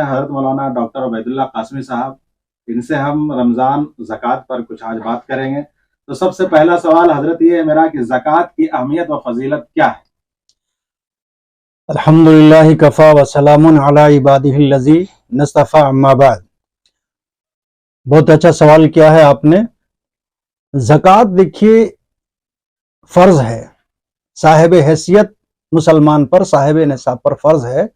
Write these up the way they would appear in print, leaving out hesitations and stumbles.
हैं हज़रत मौलाना डॉक्टर उबैदुल्लाह कासमी साहब। इनसे हम रमज़ान ज़कात पर कुछ आज बात करेंगे। तो सबसे पहला सवाल हजरत ये है मेरा कि ज़कात की अहमियत व फजीलत क्या है? अल्हम्दुलिल्लाह कफ़ा व सलामुन अला इबादिहिल्लज़ी नस्तफ़ा अम्मा बाद। बहुत अच्छा सवाल किया है आपने। ज़कात देखिए फ़र्ज़ है, साहिब हैसियत मुसलमान पर, साहिब निसाब पर फ़र्ज़ है।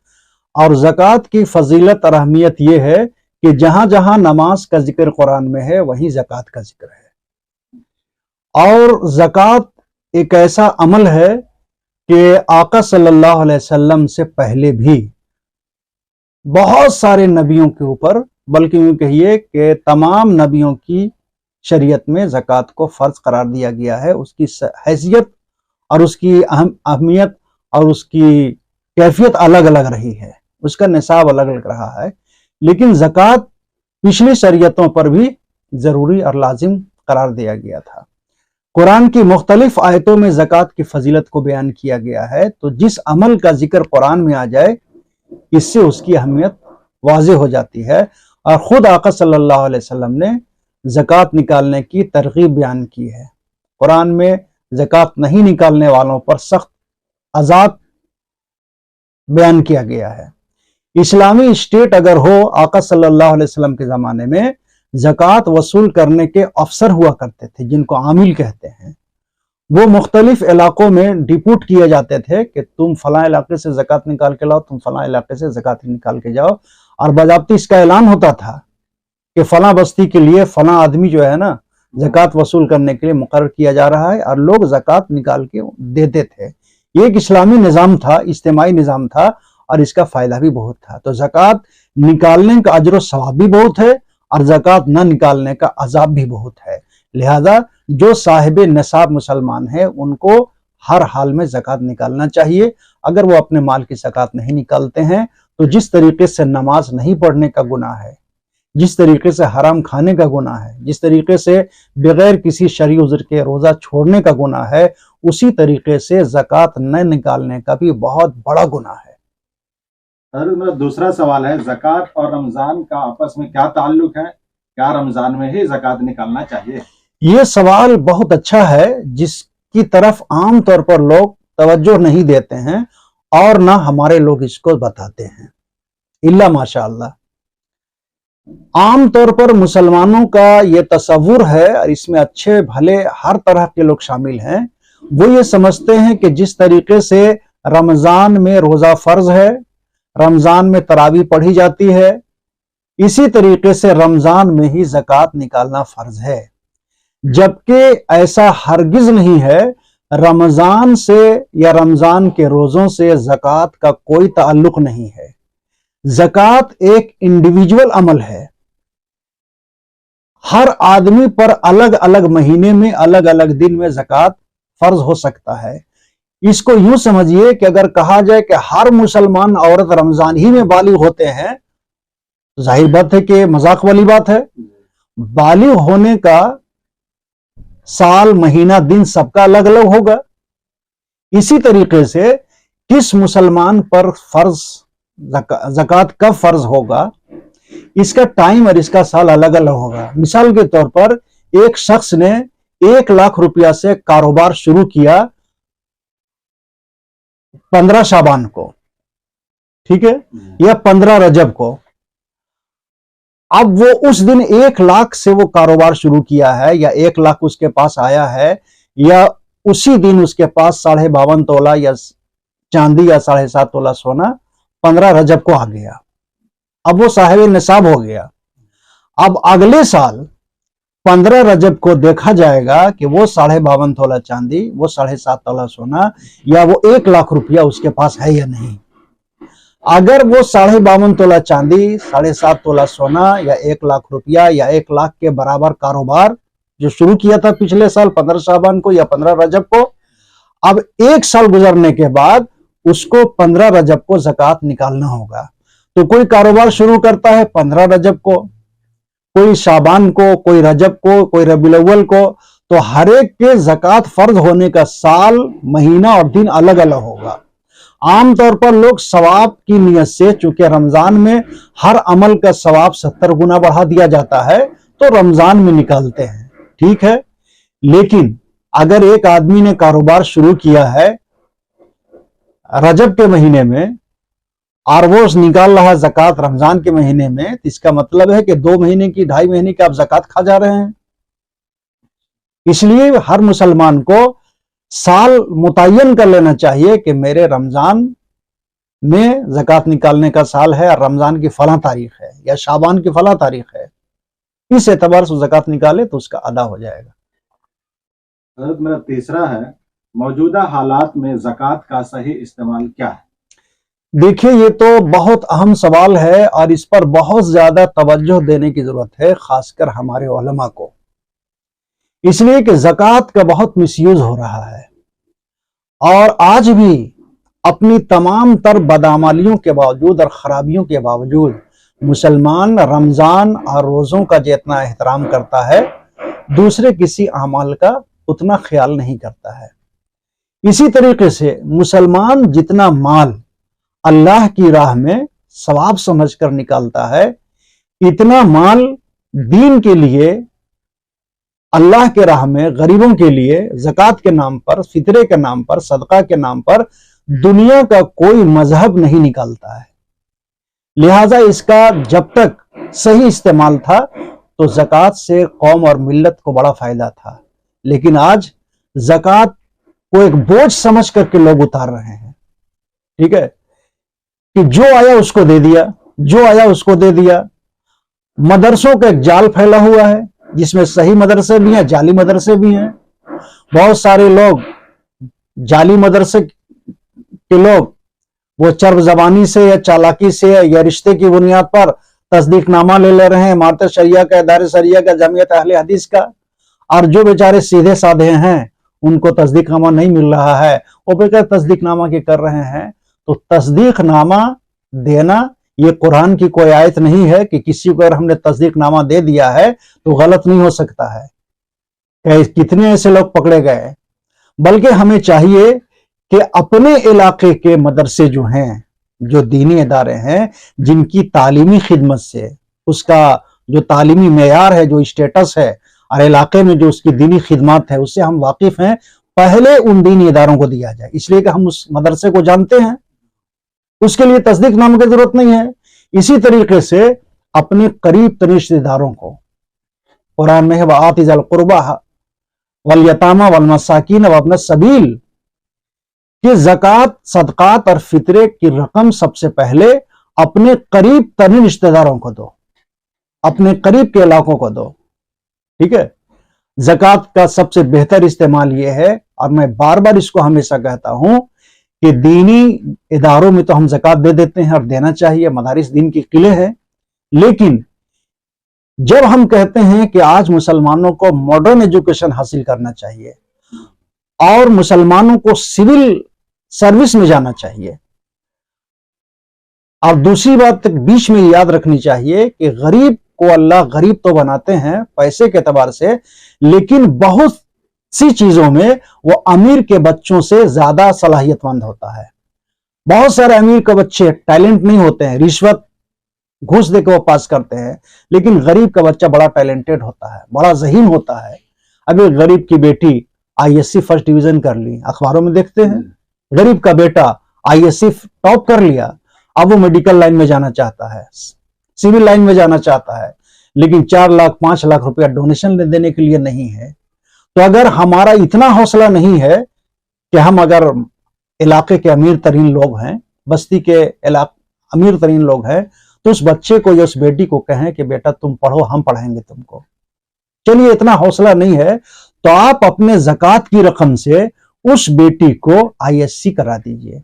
और ज़कात की फजीलत और अहमियत ये है कि जहाँ जहाँ नमाज का जिक्र कुरान में है वहीं ज़कात का जिक्र है। और ज़कात एक ऐसा अमल है कि आका सल्लल्लाहु अलैहि वसल्लम से पहले भी बहुत सारे नबियों के ऊपर, बल्कि यूँ कहिए कि तमाम नबियों की शरीयत में ज़कात को फ़र्ज करार दिया गया है। उसकी हैसियत और उसकी अहमियत और उसकी कैफियत अलग अलग रही है, उसका निसाब अलग अलग रहा है। लेकिन ज़कात पिछली शरीयतों पर भी ज़रूरी और लाजिम करार दिया गया था। कुरान की मुख्तलिफ आयतों में ज़कात की फजीलत को बयान किया गया है। तो जिस अमल का जिक्र कुरान में आ जाए, इससे उसकी अहमियत वाज़े हो जाती है। और ख़ुद आका सल्लल्लाहु अलैहि वसल्लम ने ज़कात निकालने की तरगीब बयान की है। कुरान में ज़कात नहीं निकालने वालों पर सख्त अज़ाब बयान किया गया है। इस्लामी स्टेट अगर हो, आका सल्लल्लाहु अलैहि वसल्लम के ज़माने में ज़कात वसूल करने के अफसर हुआ करते थे, जिनको आमिल कहते हैं। वो मुख्तलिफ इलाकों में डिप्यूट किए जाते थे कि तुम फलां इलाके से ज़कात निकाल के लाओ, तुम फलां इलाके से ज़कात निकाल के जाओ। और बाज़ाब्ती इसका ऐलान होता था कि फलां बस्ती के लिए फलां आदमी जो है ना, ज़कात वसूल करने के लिए मुकर्रर किया जा रहा है, और लोग ज़कात निकाल के देते थे। ये एक इस्लामी निज़ाम था, इज्तिमाई निज़ाम था, और इसका फ़ायदा भी बहुत था। तो ज़कात निकालने का अजर सवाब भी बहुत है, और ज़कात न निकालने का अज़ाब भी बहुत है। लिहाजा जो साहिब निसाब मुसलमान है, उनको हर हाल में ज़कात निकालना चाहिए। अगर वो अपने माल की ज़कात नहीं निकालते हैं, तो जिस तरीके से नमाज नहीं पढ़ने का गुनाह है, जिस तरीके से हराम खाने का गुनाह है, जिस तरीके से बगैर किसी शरई उज़्र के रोज़ा छोड़ने का गुनाह है, उसी तरीके से ज़कात न निकालने का भी बहुत बड़ा गुनाह है। मेरा दूसरा सवाल है, ज़कात और रमज़ान का आपस में क्या ताल्लुक है? क्या रमज़ान में ही ज़कात निकालना चाहिए? ये सवाल बहुत अच्छा है, जिसकी तरफ आम तौर पर लोग तवज्जो नहीं देते हैं, और ना हमारे लोग इसको बताते हैं, इल्ला माशाअल्लाह। आम तौर पर मुसलमानों का ये तसव्वुर है, और इसमें अच्छे भले हर तरह के लोग शामिल हैं। वो ये समझते हैं कि जिस तरीके से रमज़ान में रोज़ा फ़र्ज है, रमज़ान में तरावी पढ़ी जाती है, इसी तरीके से रमज़ान में ही ज़कात निकालना फ़र्ज है। जबकि ऐसा हरगिज़ नहीं है। रमज़ान से या रमज़ान के रोज़ों से ज़कात का कोई ताल्लुक नहीं है। ज़कात एक इंडिविजुअल अमल है। हर आदमी पर अलग अलग महीने में अलग अलग दिन में ज़कात फ़र्ज हो सकता है। इसको यूं समझिए कि अगर कहा जाए कि हर मुसलमान औरत रमज़ान ही में बालिग होते हैं, तो जाहिर बात है कि मजाक वाली बात है। बालिग होने का साल, महीना, दिन सबका अलग अलग होगा। इसी तरीके से किस मुसलमान पर फर्ज ज़कात कब फर्ज होगा, इसका टाइम और इसका साल अलग अलग होगा। मिसाल के तौर पर एक शख्स ने 1 लाख रुपया से कारोबार शुरू किया 15 शाबान को, ठीक है, या 15 रजब को। अब वो उस दिन 1 लाख से वो कारोबार शुरू किया है, या 1 लाख उसके पास आया है, या उसी दिन उसके पास 52.5 तोला या चांदी या 7.5 तोला सोना 15 रजब को आ गया। अब वो साहिब निसाब हो गया। अब अगले साल 15 रजब को देखा जाएगा कि वो 52.5 तोला चांदी, वो 7.5 तोला सोना, या वो 1 लाख रुपया उसके पास है या नहीं। अगर वो 52.5 तोला चांदी, 7.5 तोला सोना, या 1 लाख रुपया, या 1 लाख के बराबर कारोबार जो शुरू किया था पिछले साल 15 शाबान को या 15 रजब को, अब 1 साल गुजरने के बाद उसको 15 रजब को ज़कात निकालना होगा। तो कोई कारोबार शुरू करता है 15 रजब को, कोई शाबान को, कोई रजब को, कोई रबीउल अव्वल को, तो हर एक के ज़कात फर्ज होने का साल, महीना और दिन अलग अलग होगा। عام طور پر لوگ ثواب کی نیت سے، چونکہ رمضان میں ہر عمل کا ثواب 70 گنا بڑھا دیا جاتا ہے، تو رمضان میں نکالتے ہیں، ٹھیک ہے۔ لیکن اگر ایک آدمی نے کاروبار شروع کیا ہے رجب کے مہینے میں اور وہ نکال رہا ہے زکوٰۃ رمضان کے مہینے میں، تو اس کا مطلب ہے کہ 2 مہینے کی 2.5 مہینے کی آپ زکوٰۃ کھا جا رہے ہیں۔ اس لیے ہر مسلمان کو سال متعین کر لینا چاہیے کہ میرے رمضان میں زکوٰۃ نکالنے کا سال ہے، اور رمضان کی فلاں تاریخ ہے یا شعبان کی فلاں تاریخ ہے، اس اعتبار سے زکوٰۃ نکالے تو اس کا ادا ہو جائے گا۔ حضرت میرا تیسرا ہے، موجودہ حالات میں زکوٰۃ کا صحیح استعمال کیا ہے؟ دیکھیے یہ تو بہت اہم سوال ہے، اور اس پر بہت زیادہ توجہ دینے کی ضرورت ہے، خاص کر ہمارے علماء کو، اس لیے کہ زکوٰۃ کا بہت مس یوز ہو رہا ہے، اور آج بھی اپنی تمام تر بدعمالیوں کے باوجود اور خرابیوں کے باوجود مسلمان رمضان اور روزوں کا جتنا احترام کرتا ہے، دوسرے کسی اعمال کا اتنا خیال نہیں کرتا ہے۔ اسی طریقے سے مسلمان جتنا مال اللہ کی راہ میں ثواب سمجھ کر نکالتا ہے، اتنا مال دین کے لیے، اللہ کے راہ میں غریبوں کے لیے زکوٰۃ کے نام پر، فطرے کے نام پر، صدقہ کے نام پر دنیا کا کوئی مذہب نہیں نکالتا ہے۔ لہٰذا اس کا جب تک صحیح استعمال تھا تو زکوٰۃ سے قوم اور ملت کو بڑا فائدہ تھا، لیکن آج زکوٰۃ کو ایک بوجھ سمجھ کر کے لوگ اتار رہے ہیں، ٹھیک ہے، کہ جو آیا اس کو دے دیا، جو آیا اس کو دے دیا۔ مدرسوں کا ایک جال پھیلا ہوا ہے، جس میں صحیح مدرسے بھی ہیں، جعلی مدرسے بھی ہیں۔ بہت سارے لوگ جعلی مدرسے کے لوگ وہ چرب زبانی سے یا چالاکی سے یا رشتے کی بنیاد پر تصدیق نامہ لے رہے ہیں، امارت شریعہ کا، ادارہ شریعہ کا، جمعیت اہل حدیث کا، اور جو بیچارے سیدھے سادھے ہیں ان کو تصدیق نامہ نہیں مل رہا ہے، وہ بغیر تصدیق نامہ کے کر رہے ہیں۔ تو تصدیق نامہ دینا یہ قرآن کی کوئی آیت نہیں ہے کہ کسی کو اگر ہم نے تصدیق نامہ دے دیا ہے تو غلط نہیں ہو سکتا ہے، کہ کتنے ایسے لوگ پکڑے گئے۔ بلکہ ہمیں چاہیے کہ اپنے علاقے کے مدرسے جو ہیں، جو دینی ادارے ہیں، جن کی تعلیمی خدمت سے، اس کا جو تعلیمی معیار ہے، جو اسٹیٹس ہے، اور علاقے میں جو اس کی دینی خدمات ہے، اس سے ہم واقف ہیں، پہلے ان دینی اداروں کو دیا جائے، اس لیے کہ ہم اس مدرسے کو جانتے ہیں، اس کے لیے تصدیق نامے کی ضرورت نہیں ہے۔ اسی طریقے سے اپنے قریب ترین رشتہ داروں کو قرآن میں ہے وَآتِ ذِی الْقُرْبَىٰ وَالْیَتَامَىٰ وَالْمَسَاکِینَ وَابْنَ السَّبِیلِ، کہ زکوٰۃ، صدقات اور فطرے کی رقم سب سے پہلے اپنے قریب ترین رشتہ داروں کو دو، اپنے قریب کے علاقوں کو دو، ٹھیک ہے۔ زکوٰۃ کا سب سے بہتر استعمال یہ ہے، اور میں بار بار اس کو ہمیشہ کہتا ہوں کہ دینی اداروں میں تو ہم زکوٰۃ دے دیتے ہیں اور دینا چاہیے، مدارس دین کی قلعے ہیں، لیکن جب ہم کہتے ہیں کہ آج مسلمانوں کو ماڈرن ایجوکیشن حاصل کرنا چاہیے اور مسلمانوں کو سول سروس میں جانا چاہیے، اور دوسری بات بیچ میں یاد رکھنی چاہیے کہ غریب کو اللہ غریب تو بناتے ہیں پیسے کے اعتبار سے، لیکن بہت سی چیزوں میں وہ امیر کے بچوں سے زیادہ صلاحیت مند ہوتا ہے۔ بہت سارے امیر کے بچے ٹیلنٹ نہیں ہوتے ہیں، رشوت گھوس دے کے وہ پاس کرتے ہیں، لیکن غریب کا بچہ بڑا ٹیلنٹڈ ہوتا ہے، بڑا ذہین ہوتا ہے۔ ابھی غریب کی بیٹی ISC فرسٹ ڈویژن کر لی، اخباروں میں دیکھتے ہیں، غریب کا بیٹا ISC ٹاپ کر لیا، اب وہ میڈیکل لائن میں جانا چاہتا ہے، سول لائن میں جانا چاہتا ہے، لیکن 4 لاکھ 5 لاکھ روپیہ ڈونیشن دینے کے لیے نہیں ہے۔ تو اگر ہمارا اتنا حوصلہ نہیں ہے کہ ہم اگر علاقے کے امیر ترین لوگ ہیں، بستی کے امیر ترین لوگ ہیں، تو اس بچے کو یا اس بیٹی کو کہیں کہ بیٹا تم پڑھو، ہم پڑھائیں گے تم کو، چلیے اتنا حوصلہ نہیں ہے تو آپ اپنے زکوٰۃ کی رقم سے اس بیٹی کو ISC کرا دیجئے،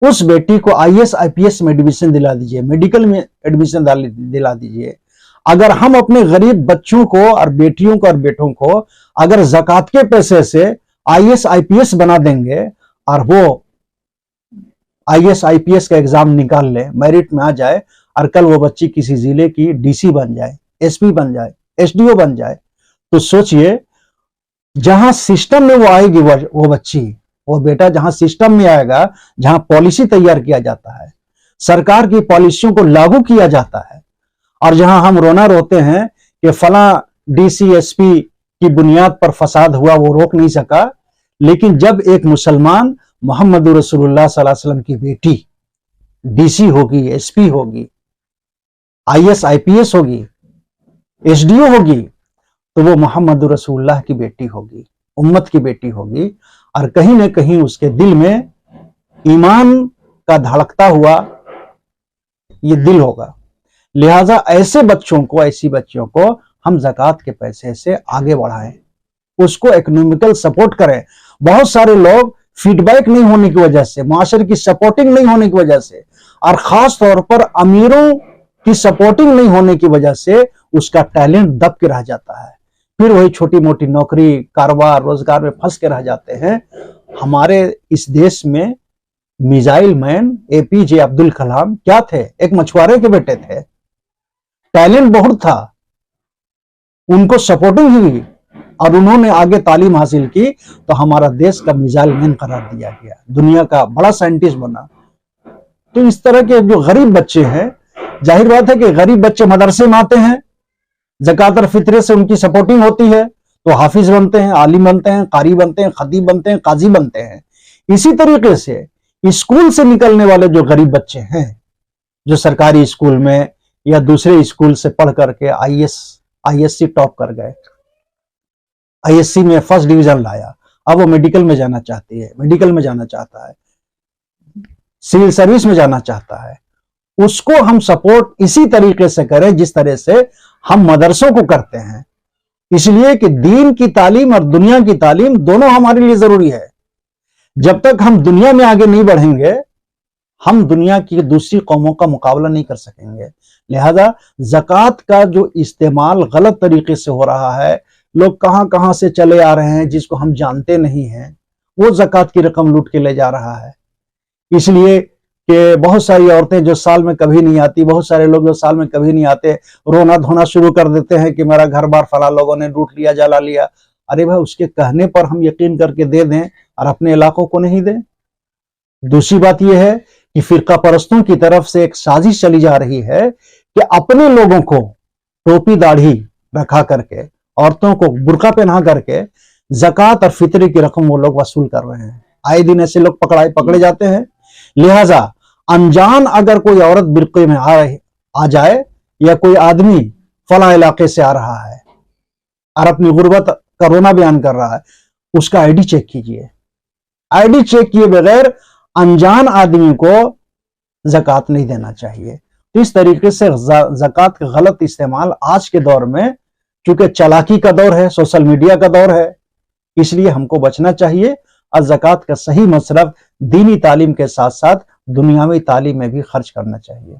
اس بیٹی کو IAS IPS میں ایڈمیشن دلا دیجئے، میڈیکل میں ایڈمیشن دلا دیجئے۔ اگر ہم اپنے غریب بچوں کو اور بیٹیوں کو اور بیٹوں کو اگر زکوٰۃ کے پیسے سے IAS IPS بنا دیں گے، اور وہ IAS IPS کا ایگزام نکال لے، میرٹ میں آ جائے، اور کل وہ بچی کسی ضلع کی DC بن جائے، SP بن جائے، SDO بن جائے، تو سوچئے جہاں سسٹم میں وہ آئے گی وہ بچی، वो बेटा जहां सिस्टम में आएगा, जहां पॉलिसी तैयार किया जाता है, सरकार की पॉलिसियों को लागू किया जाता है, और जहां हम रोना रोते हैं कि फला DCSP की बुनियाद पर फसाद हुआ, वो रोक नहीं सका, लेकिन जब एक मुसलमान मोहम्मद रसूलुल्लाह सल्लल्लाहु अलैहि वसल्लम की बेटी DC होगी, SP होगी, IS IPS होगी, SDO होगी, तो वो मोहम्मद रसूलुल्लाह की बेटी होगी, उम्मत की बेटी होगी, और कहीं ना कहीं उसके दिल में ईमान का धड़कता हुआ ये दिल होगा। लिहाजा ऐसे बच्चों को, ऐसी बच्चियों को हम ज़कात के पैसे से आगे बढ़ाएं, उसको इकोनॉमिकल सपोर्ट करें। बहुत सारे लोग फीडबैक नहीं होने की वजह से, माशरे की सपोर्टिंग नहीं होने की वजह से, और खास तौर पर अमीरों की सपोर्टिंग नहीं होने की वजह से उसका टैलेंट दब के रह जाता है, फिर वही छोटी मोटी नौकरी, कारोबार, रोजगार में फंस के रह जाते हैं। हमारे इस देश में missile man APJ Abdul Kalam क्या थे? एक मछुआरे के बेटे थे, टैलेंट बहुत था, उनको सपोर्टिंग हुई और उन्होंने आगे तालीम हासिल की, तो हमारा देश का मिसाइल मैन करार दिया गया, दुनिया का बड़ा साइंटिस्ट बना। तो इस तरह के जो गरीब बच्चे हैं, जाहिर बात है कि गरीब बच्चे मदरसे में आते हैं, ज़कात और फितरे से उनकी सपोर्टिंग होती है, तो हाफिज बनते हैं, आलिम बनते हैं, कारी बनते हैं, खतीब बनते हैं, काजी बनते हैं। इसी तरीके से स्कूल से निकलने वाले जो गरीब बच्चे हैं, जो सरकारी स्कूल में या दूसरे स्कूल से पढ़ करके ISC टॉप कर गए, ISC में फर्स्ट डिवीजन लाया, अब वो मेडिकल में जाना चाहती है, मेडिकल में जाना चाहता है, सिविल सर्विस में जाना चाहता है, उसको हम सपोर्ट इसी तरीके से करें जिस तरह से हम मदरसों को करते हैं। इसलिए कि दीन की तालीम और दुनिया की तालीम दोनों हमारे लिए जरूरी है। जब तक हम दुनिया में आगे नहीं बढ़ेंगे, हम दुनिया की दूसरी कौमों का मुकाबला नहीं कर सकेंगे। लिहाजा ज़कात का जो इस्तेमाल गलत तरीके से हो रहा है, लोग कहां कहां से चले आ रहे हैं जिसको हम जानते नहीं हैं, वो ज़कात की रकम लूट के ले जा रहा है। इसलिए कि बहुत सारी औरतें जो साल में कभी नहीं आती, बहुत सारे लोग जो साल में कभी नहीं आते, रोना धोना शुरू कर देते हैं कि मेरा घर बार फला लोगों ने लूट लिया, जला लिया। अरे भाई, उसके कहने पर हम यकीन करके दे दें और अपने इलाकों को नहीं दें। दूसरी बात यह है कि फिरका परस्तों की तरफ से एक साजिश चली जा रही है कि अपने लोगों को टोपी दाढ़ी रखा करके, औरतों को बुर्का पहना करके ज़कात और फितरे की रकम वो लोग वसूल कर रहे हैं। आए दिन ऐसे लोग पकड़े जाते हैं। लिहाजा अनजान अगर कोई औरत बिरके में आ जाए, या कोई आदमी फला इलाके से आ रहा है और अपनी गुर्बत का रोना बयान कर रहा है, उसका ID चेक कीजिए। ID चेक किए बगैर अनजान आदमी को ज़कात नहीं देना चाहिए। तो इस तरीके से ज़कात का गलत इस्तेमाल आज के दौर में, चूंकि चालाकी का दौर है, सोशल मीडिया का दौर है, इसलिए हमको बचना चाहिए और ज़कात का सही मसरफ दीनी तालीम के साथ साथ दुनियावी तालीम में भी खर्च करना चाहिए।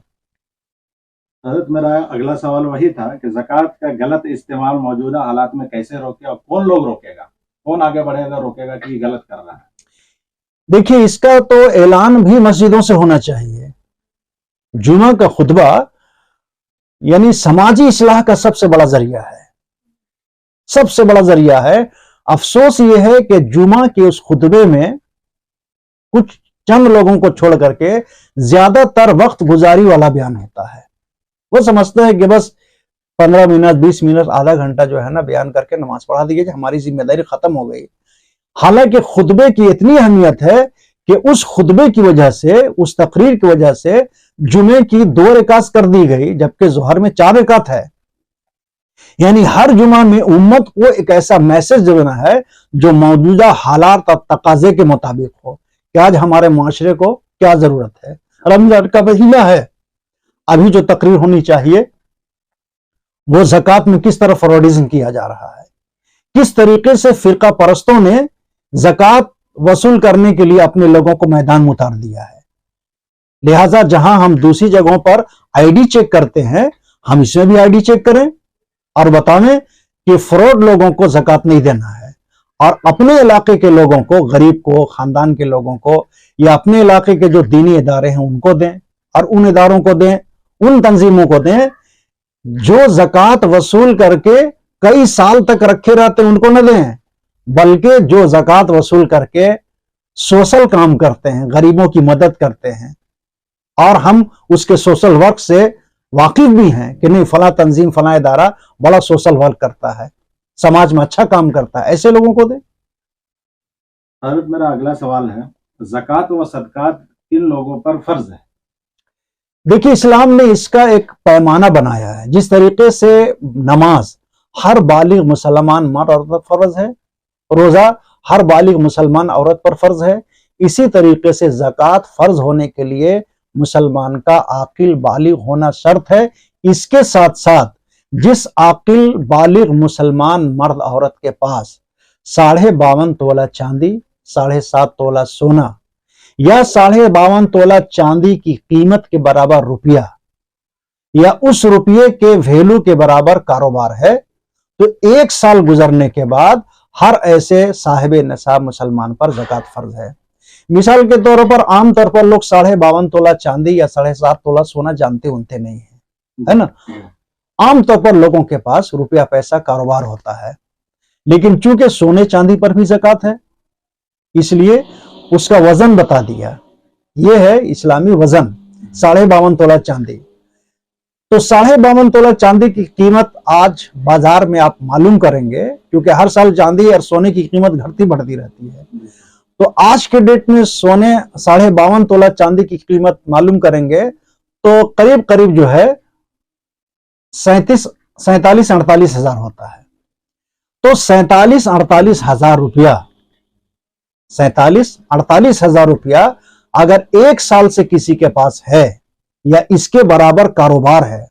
हज़रत, मेरा अगला सवाल वही था कि ज़कात का गलत इस्तेमाल मौजूदा हालात में कैसे रोके और कौन लोग रोकेगा, कौन आगे बढ़ेगा, रोकेगा कि गलत कर रहा है? देखिए, इसका तो ऐलान भी मस्जिदों से होना चाहिए। जुमा का खुतबा यानी समाजी इस्लाह का सबसे बड़ा जरिया है, सबसे बड़ा जरिया है। अफसोस यह है कि जुमा के उस खुतबे में कुछ चंद लोगों को छोड़ करके ज्यादातर वक्त गुजारी वाला बयान होता है। वो समझते हैं कि बस 15 मिनट, 20 मिनट, आधा घंटा जो है ना बयान करके नमाज पढ़ा दी गई, हमारी जिम्मेदारी खत्म हो गई। हालांकि खुतबे की इतनी अहमियत है कि उस खुतबे की वजह से, उस तकरीर की वजह से जुमे की 2 रकात कर दी गई, जबकि जोहर में 4 रकात है। यानी हर जुमा में उम्मत को एक ऐसा मैसेज देना है जो मौजूदा हालात और तकाजे के मुताबिक हो कि आज हमारे माशरे को क्या जरूरत है। रमजान का महीना है, अभी जो तकरीर होनी चाहिए वो ज़कात में किस तरह फॉरवर्डिज्म किया जा रहा है, किस तरीके से फिरका परस्तों ने ज़कात वसूल करने के लिए अपने लोगों को मैदान में उतार दिया है। लिहाजा जहां हम दूसरी जगहों पर ID चेक करते हैं, हम इसमें भी ID चेक करें और बताएं कि फ्रॉड लोगों को ज़कात नहीं देना है, और अपने इलाके के लोगों को, गरीब को, खानदान के लोगों को, या अपने इलाके के जो दीनी इदारे हैं उनको दें, और उन इदारों को दें, उन तंजीमों को दें जो ज़कात वसूल करके कई साल तक रखे रहते हैं, उनको न दें, बल्कि जो ज़कात वसूल करके सोशल काम करते हैं, गरीबों की मदद करते हैं, और हम उसके सोशल वर्क से वाकिफ भी हैं कि नहीं फला तंजीम फला इदारा बड़ा सोशल वर्क करता है, समाज में अच्छा काम करता है, ऐसे लोगों को दे। हजरत मेरा अगला सवाल है, ज़कात व सदकात किन लोगों पर फर्ज है? देखिए, इस्लाम ने इसका एक पैमाना बनाया है। जिस तरीके से नमाज हर बालिग मुसलमान मर्द औरत पर फर्ज है, रोजा हर बालिग मुसलमान औरत पर फर्ज है, इसी तरीके से ज़कात फर्ज होने के लिए मुसलमान का आकिल बालिग होना शर्त है। इसके साथ साथ जिस आकिल बालिग मुसलमान मर्द औरत के पास 52.5 तोला चांदी, 7.5 तोला सोना या 52.5 तोला चांदी की कीमत के बराबर रुपया या उस रुपये के वैल्यू के बराबर कारोबार है, तो 1 साल गुजरने के बाद हर ऐसे साहिब नसाब मुसलमान पर ज़कात फर्ज है। मिसाल के तौर पर आमतौर पर लोग 52.5 तोला चांदी या 7.5 तोला सोना जानते उनते नहीं है ना। आमतौर पर लोगों के पास रुपया पैसा कारोबार होता है, लेकिन चूंकि सोने चांदी पर भी ज़कात है इसलिए उसका वजन बता दिया। यह है इस्लामी वजन, 52.5 तोला चांदी। तो 52.5 तोला चांदी की कीमत आज बाजार में आप मालूम करेंगे, क्योंकि हर साल चांदी और सोने की कीमत घटती बढ़ती रहती है। तो आज के डेट में सोने 52.5 तोला चांदी की कीमत मालूम करेंगे तो करीब करीब जो है 47-48 हजार होता है। तो 47-48 हजार रुपया, 47-48 हजार रुपया अगर 1 साल से किसी के पास है या इसके बराबर कारोबार है,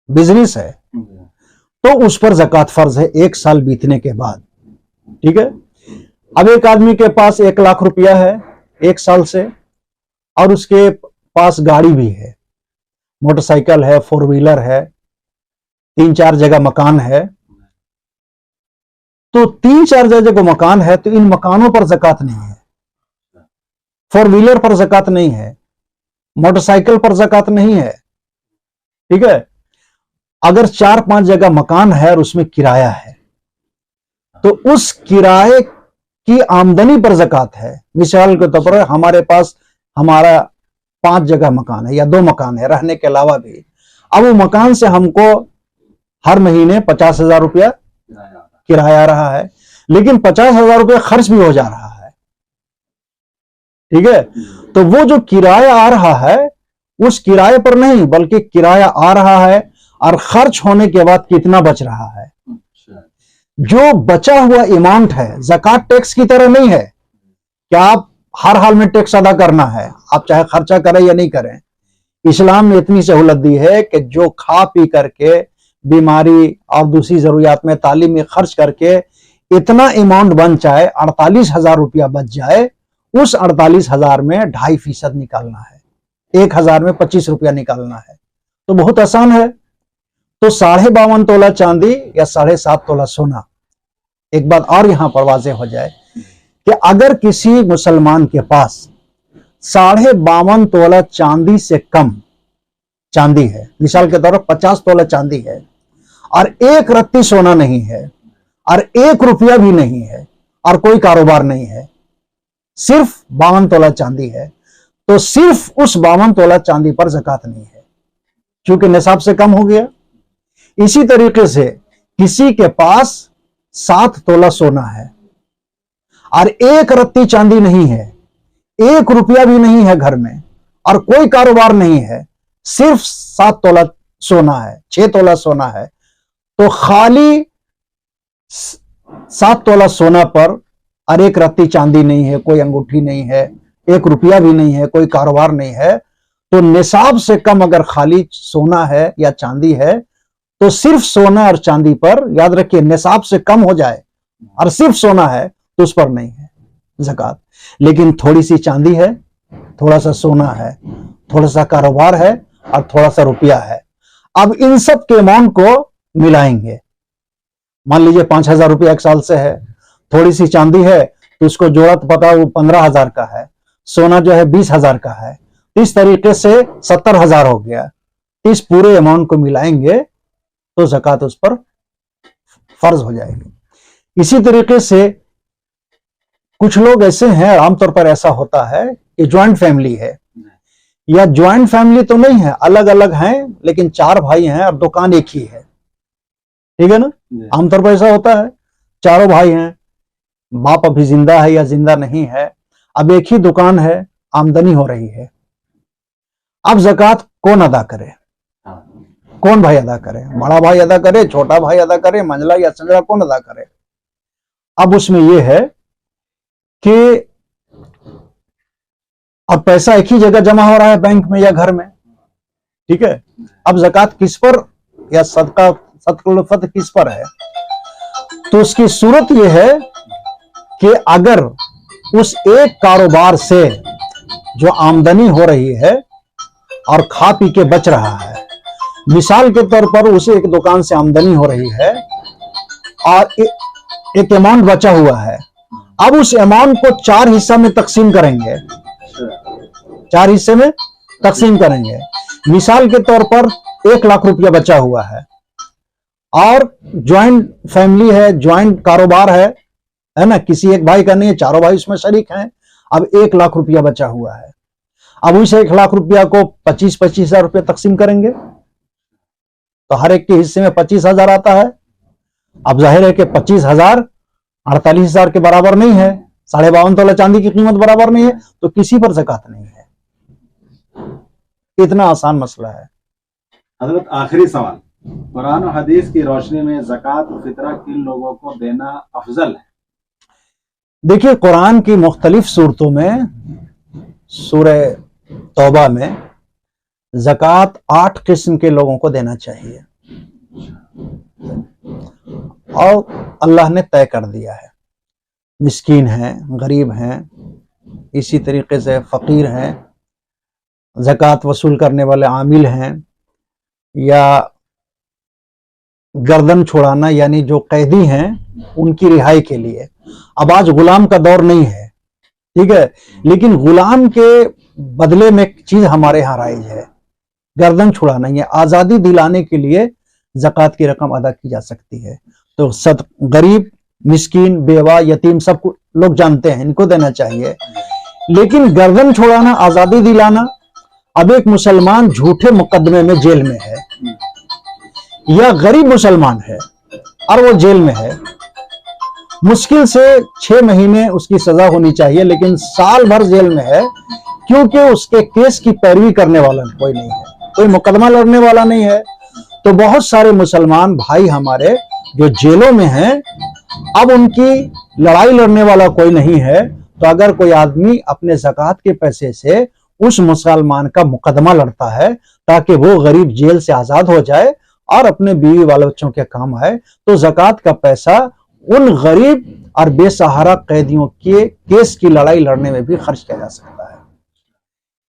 बिजनेस है, तो उस पर ज़कात फर्ज है 1 साल बीतने के बाद। ठीक है। अब एक आदमी के पास 1 लाख रुपया है 1 साल से, और उसके पास गाड़ी भी है, मोटरसाइकिल है, 4 व्हीलर है, 3-4 जगह मकान है। तो 3-4 जगह मकान है तो इन मकानों पर ज़कात नहीं है, 4 व्हीलर पर ज़कात नहीं है, मोटरसाइकिल पर ज़कात नहीं है। ठीक है। अगर 4-5 जगह मकान है और उसमें किराया है तो उस किराए की आमदनी पर ज़कात है। मिसाल के तौर पर हमारे पास हमारा 5 जगह मकान है या 2 मकान है रहने के अलावा भी, अब वो मकान से हमको हर महीने 50,000 रुपया किराया आ रहा है, लेकिन 50,000 रुपया खर्च भी हो जा रहा है। ठीक है। तो वो जो किराया आ रहा है उस किराए पर नहीं, बल्कि किराया आ रहा है और खर्च होने के बाद कितना बच रहा है, जो बचा हुआ अमाउंट है, ज़कात टैक्स की तरह नहीं है कि आप हर हाल में टैक्स अदा करना है, आप चाहे खर्चा करें या नहीं करें। इस्लाम ने इतनी सहूलत दी है कि जो खा पी करके बीमारी और दूसरी जरूरियात में तालीम में खर्च करके इतना अमाउंट बन जाए, 48,000 रुपया बच जाए, उस 48,000 में 2.5% निकालना है, 1,000 में 25 रुपया निकालना है। तो बहुत आसान है। तो 52.5 तोला चांदी या 7.5 तोला सोना। एक बात और यहां पर वाज़ेह हो जाए कि अगर किसी मुसलमान के पास 52.5 तोला चांदी से कम चांदी है, मिसाल के तौर पर 50 तोला चांदी है और 1 रत्ती सोना नहीं है और 1 रुपया भी नहीं है और कोई कारोबार नहीं है, सिर्फ 52 तोला चांदी है, तो सिर्फ उस 52 तोला चांदी पर ज़कात नहीं है, क्योंकि निसाब से कम हो गया। इसी तरीके से किसी के पास 7 तोला सोना है और 1 रत्ती चांदी नहीं है, 1 रुपया भी नहीं है घर में और कोई कारोबार नहीं है, सिर्फ 7 तोला सोना है, 6 तोला सोना है, तो खाली 7 तोला सोना पर और 1 रत्ती चांदी नहीं है, कोई अंगूठी नहीं है, 1 रुपया भी नहीं है, कोई कारोबार नहीं है, तो निसाब से कम अगर खाली सोना है या चांदी है तो सिर्फ सोना और चांदी पर, याद रखिए, निसाब से कम हो जाए और सिर्फ सोना है तो उस पर नहीं है ज़कात। लेकिन थोड़ी सी चांदी है, थोड़ा सा सोना है, थोड़ा सा कारोबार है और थोड़ा सा रुपया है, अब इन सब के अमाउंट को मिलाएंगे। मान लीजिए 5,000 रुपया 1 साल से है, थोड़ी सी चांदी है तो उसको जोड़ा तो पता वो 15,000 का है, सोना जो है 20,000 का है, इस तरीके से 70,000 हो गया। इस पूरे अमाउंट को मिलाएंगे तो ज़कात उस पर फर्ज हो जाएगी। इसी तरीके से कुछ लोग ऐसे हैं, आमतौर पर ऐसा होता है कि ज्वाइंट फैमिली है, या ज्वाइंट फैमिली तो नहीं है, अलग अलग हैं, लेकिन 4 भाई हैं और दुकान एक ही है, ठीक है ना। आमतौर पर ऐसा होता है, चारों भाई हैं, बाप अभी जिंदा है या जिंदा नहीं है, अब एक ही दुकान है, आमदनी हो रही है। अब ज़कात कौन अदा करे, कौन भाई अदा करे? बड़ा भाई अदा करे, छोटा भाई अदा करे, मंझला या संजला, कौन अदा करे? अब उसमें यह है कि अब पैसा एक ही जगह जमा हो रहा है, बैंक में या घर में, ठीक है। अब ज़कात किस पर या सदका किस पर है? तो उसकी सूरत यह है कि अगर उस एक कारोबार से जो आमदनी हो रही है और खा पी के बच रहा है, मिसाल के तौर पर उसे एक दुकान से आमदनी हो रही है और एक अमाउंट बचा हुआ है, अब उस अमाउंट को 4 हिस्सा में तकसीम करेंगे, 4 हिस्से में तकसीम करेंगे। मिसाल के तौर पर 1 लाख रुपया बचा हुआ है और ज्वाइंट फैमिली है, ज्वाइंट कारोबार है ना, किसी एक भाई का नहीं है, चारों भाई उसमें शरीक हैं। अब 1 लाख रुपया बचा हुआ है, अब उस 1 लाख रुपया को 25-25 हजार रुपया तकसीम करेंगे, तो हर एक के हिस्से में 25,000 आता है। अब जाहिर है कि 25,000 48,000 के बराबर नहीं है, 52.5 तोला चांदी की कीमत बराबर नहीं है, तो किसी पर ज़कात नहीं है। इतना आसान मसला है। हजरत आखिरी सवाल, कुरान और हदीस की रोशनी में ज़कात और फितरा किन लोगों को देना अफजल है? देखिए, कुरान की मुख्तलिफ सूरतों में, सूरह तौबा में ज़कात 8 किस्म के लोगों को देना चाहिए और अल्लाह ने तय कर दिया है। मिस्कीन हैं, गरीब हैं, इसी तरीके से फ़कीर हैं, ज़कात वसूल करने वाले आमिल हैं, या गर्दन छुड़ाना यानी जो कैदी हैं उनकी रिहाई के लिए। अब आज गुलाम का दौर नहीं है, ठीक है, लेकिन गुलाम के बदले में एक चीज हमारे यहाँ राइज है, गर्दन छुड़ाना, ये आजादी दिलाने के लिए ज़कात की रकम अदा की जा सकती है। तो गरीब, मिस्कीन, बेवा, यतीम सब लोग जानते हैं, इनको देना चाहिए। लेकिन गर्दन छुड़ाना, आजादी दिलाना, अब एक मुसलमान झूठे मुकदमे में जेल में है या गरीब मुसलमान है और वो जेल में है, मुश्किल से 6 महीने उसकी सजा होनी चाहिए, लेकिन साल भर जेल में है क्योंकि उसके केस की पैरवी करने वाला कोई नहीं है, कोई मुकदमा लड़ने वाला नहीं है। तो बहुत सारे मुसलमान भाई हमारे जो जेलों में हैं, अब उनकी लड़ाई लड़ने वाला कोई नहीं है, तो अगर कोई आदमी अपने ज़कात के पैसे से उस मुसलमान का मुकदमा लड़ता है ताकि वो गरीब जेल से आजाद हो जाए और अपने बीवी वाले बच्चों के काम आए, तो ज़कात का पैसा उन गरीब और बेसहारा कैदियों के केस की लड़ाई लड़ने में भी खर्च किया जा सकता है।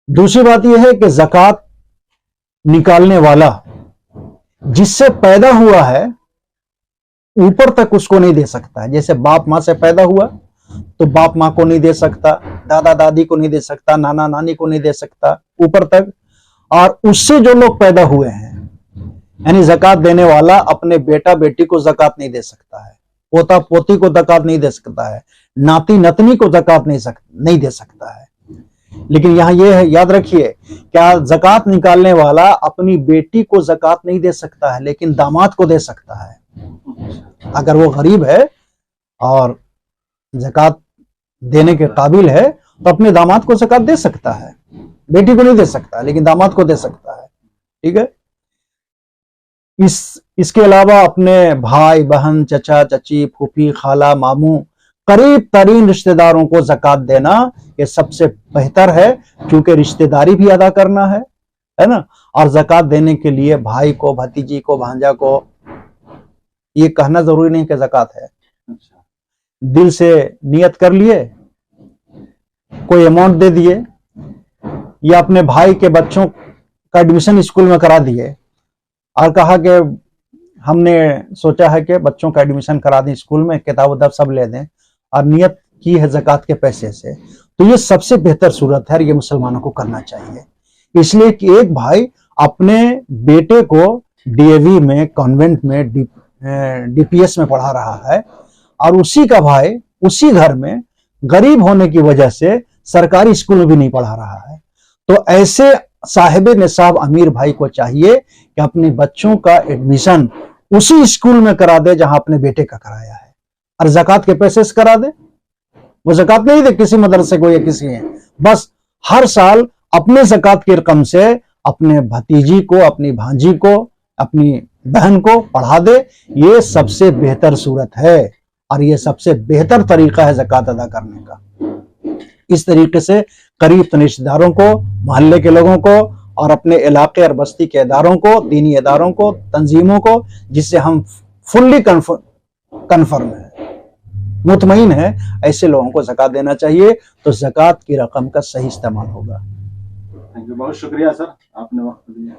दूसरी बात यह है कि ज़कात निकालने वाला जिससे पैदा हुआ है ऊपर तक उसको नहीं दे सकता है। जैसे बाप माँ से पैदा हुआ तो बाप माँ को नहीं दे सकता, दादा दादी को नहीं दे सकता, नाना नानी को नहीं दे सकता, ऊपर तक। और उससे जो लोग पैदा हुए हैं, यानी ज़कात देने वाला अपने बेटा बेटी को ज़कात नहीं दे सकता है, पोता पोती को ज़कात नहीं दे सकता है, नाती नतनी को ज़कात नहीं दे सकता है। लेकिन यहाँ यह है, याद रखिए, क्या ज़कात निकालने वाला अपनी बेटी को ज़कात नहीं दे सकता है, लेकिन दामाद को दे सकता है। अगर वो गरीब है और ज़कात देने के काबिल है तो अपने दामाद को ज़कात दे सकता है, बेटी को नहीं दे सकता, लेकिन दामाद को दे सकता है, ठीक है। इसके अलावा अपने भाई बहन, चचा चची, फूफी, खाला, मामू, करीब तरीन रिश्तेदारों को ज़कात देना ये सबसे बेहतर है, क्योंकि रिश्तेदारी भी अदा करना है ना। और ज़कात देने के लिए भाई को, भतीजी को, भांजा को ये कहना जरूरी नहीं कि ज़कात है। दिल से नियत कर लिए, कोई अमाउंट दे दिए, या अपने भाई के बच्चों का एडमिशन स्कूल में करा दिए और कहा कि हमने सोचा है कि बच्चों का एडमिशन करा दें स्कूल में, किताब उताब सब ले दें, और नियत की है ज़कात के पैसे से, तो ये सबसे बेहतर सूरत है, ये मुसलमानों को करना चाहिए। इसलिए कि एक भाई अपने बेटे को डीएवी में, कॉन्वेंट में, डीपीएस में पढ़ा रहा है, और उसी का भाई उसी घर में गरीब होने की वजह से सरकारी स्कूल में भी नहीं पढ़ा रहा है। तो ऐसे साहिब निसाब अमीर भाई को चाहिए कि अपने बच्चों का एडमिशन उसी स्कूल में करा दे जहां अपने बेटे का कराया है, और ज़कात के पैसे से करा दे। वो ज़कात नहीं दे किसी मदरसे को या किसी है, बस हर साल अपने ज़कात की रकम से अपने भतीजी को, अपनी भांजी को, अपनी बहन को पढ़ा दे। ये सबसे बेहतर सूरत है और ये सबसे बेहतर तरीका है ज़कात अदा करने का। इस तरीके से करीब रिश्तेदारों को, मोहल्ले के लोगों को और अपने इलाके और बस्ती के इदारों को, दीनी इदारों को, तंजीमों को, जिससे हम फुल्ली कन्फर्म है, मुतमईन है, ऐसे लोगों को ज़कात देना चाहिए। तो ज़कात की रकम का सही इस्तेमाल होगा। थैंक यू, बहुत शुक्रिया सर, आपने वक्त दिया।